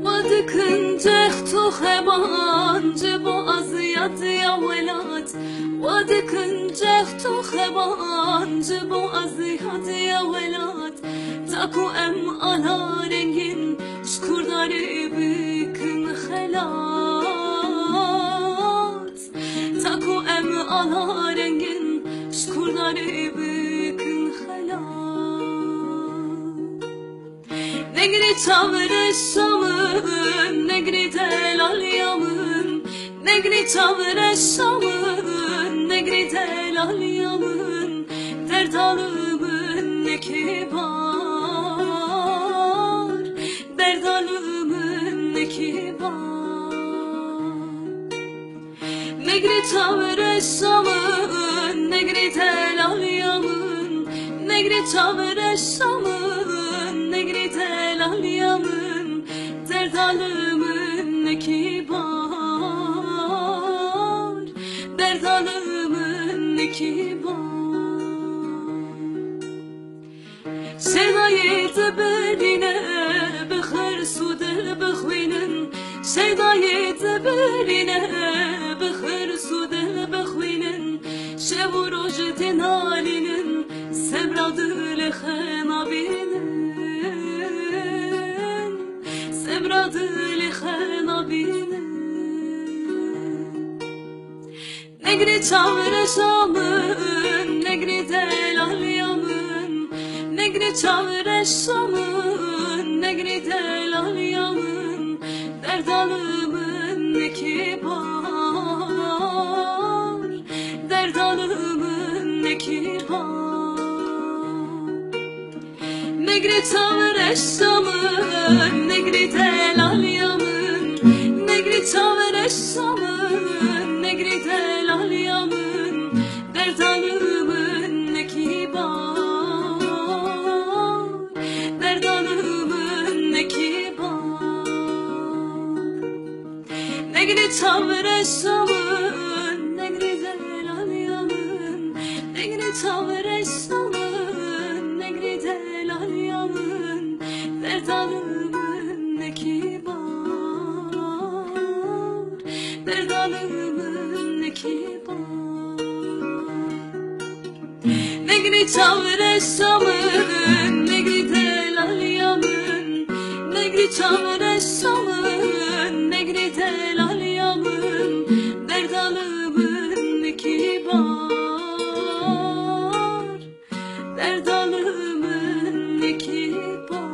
ودكنجخ تخبان جبو أزيات يا ولاد ودكنجخ تخبان جبو أزيات يا ولاد تاكو أم أنا رنجين شكر داري بكن خلات تاكو أم أنا رنجين شكر داري بكن خلات Negri çavreşamın, negri delal yamın, negri çavreşamın, negri delal yamın, dert alımın ne kibar, dert alımın ne kibar. Negri çavreşamın, negri delal yamın, negri çavreşamın, negri delal yamın, dert alımın ne kibar, dert alımın ne kibar. Sevdayı beline bıxır suda bıxvinin, sevdayı beline bıxır suda bıxvinin, şevu rojtin halinin sebradı lexenabinin. Sebradı lexenabinin. Negri çavreşamın, negri delal yamın, negri çavreşamın, negri delal yamın, dert alımın ne kibar, dert alımın ne kibar. Negri çavreşamın, negri delal yamın, negri çavreşamın, negri delal yamın, dert alımın ne kibar, dert alımın ne kibar. Negri çavreşamın, negri delal yamın, negri çavreşamın, negri delal yamın, dert alımın ne kibar, dert alımın ne kibar. Negri çavreşamın, negri delal yamın, negri çavreşamın, negri delal yamın, dert alımın ne kibar, dert alımın ne kibar.